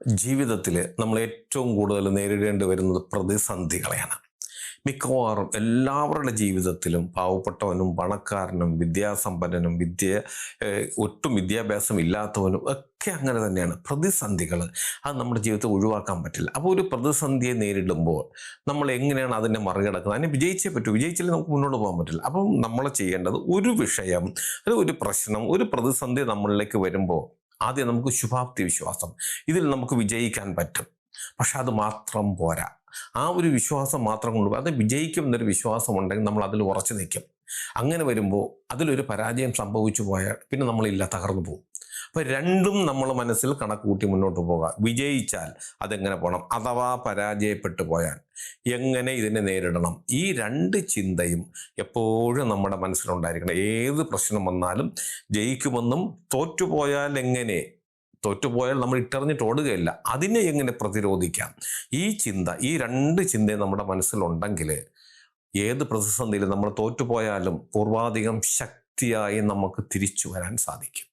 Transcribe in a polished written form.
ജീവിതത്തിൽ നമ്മൾ ഏറ്റവും കൂടുതൽ നേരിടേണ്ടി വരുന്നത് പ്രതിസന്ധികളെയാണ്. മിക്കവാറും എല്ലാവരുടെ ജീവിതത്തിലും പാവപ്പെട്ടവനും പണക്കാരനും വിദ്യാസമ്പന്നനും ഒട്ടും വിദ്യാഭ്യാസം ഇല്ലാത്തവനും ഒക്കെ അങ്ങനെ തന്നെയാണ്. പ്രതിസന്ധികൾ അത് നമ്മുടെ ജീവിതത്തിൽ ഒഴിവാക്കാൻ പറ്റില്ല. അപ്പോൾ ഒരു പ്രതിസന്ധിയെ നേരിടുമ്പോൾ നമ്മൾ എങ്ങനെയാണ് അതിനെ മറികടക്കുന്നത്? അതിനെ വിജയിച്ചേ പറ്റൂ. വിജയിച്ചാലേ നമുക്ക് മുന്നോട്ട് പോകാൻ പറ്റില്ല. അപ്പം നമ്മൾ ചെയ്യേണ്ടത് ഒരു വിഷയം, ഒരു പ്രശ്നം, ഒരു പ്രതിസന്ധി നമ്മളിലേക്ക് വരുമ്പോൾ ആദ്യം നമുക്ക് ശുഭാപ്തി വിശ്വാസം, ഇതിൽ നമുക്ക് വിജയിക്കാൻ പറ്റും. പക്ഷെ അത് മാത്രം പോരാ. ആ ഒരു വിശ്വാസം മാത്രം കൊണ്ട് അത് വിജയിക്കും എന്നൊരു വിശ്വാസം ഉണ്ടെങ്കിൽ നമ്മൾ അതിൽ ഉറച്ചു നിൽക്കും. അങ്ങനെ വരുമ്പോൾ അതിലൊരു പരാജയം സംഭവിച്ചു പോയാൽ പിന്നെ നമ്മളില്ല, തകർന്നു പോകും. അപ്പൊ രണ്ടും നമ്മൾ മനസ്സിൽ കണക്ക് കൂട്ടി മുന്നോട്ട് പോകുക. വിജയിച്ചാൽ അതെങ്ങനെ പോകണം, അഥവാ പരാജയപ്പെട്ടു പോയാൽ എങ്ങനെ ഇതിനെ നേരിടണം, ഈ രണ്ട് ചിന്തയും എപ്പോഴും നമ്മുടെ മനസ്സിലുണ്ടായിരിക്കണം. ഏത് പ്രശ്നം വന്നാലും ജയിക്കുമെന്നും തോറ്റുപോയാൽ എങ്ങനെ, തോറ്റുപോയാൽ നമ്മൾ ഇട്ടെറിഞ്ഞിട്ട് ഓടുകയില്ല, അതിനെ എങ്ങനെ പ്രതിരോധിക്കാം, ഈ ചിന്ത, ഈ രണ്ട് ചിന്തയും നമ്മുടെ മനസ്സിലുണ്ടെങ്കിൽ ഏത് പ്രതിസന്ധിയിലും നമ്മൾ തോറ്റുപോയാലും പൂർവാധികം ശക്തിയായി നമുക്ക് തിരിച്ചു വരാൻ സാധിക്കും.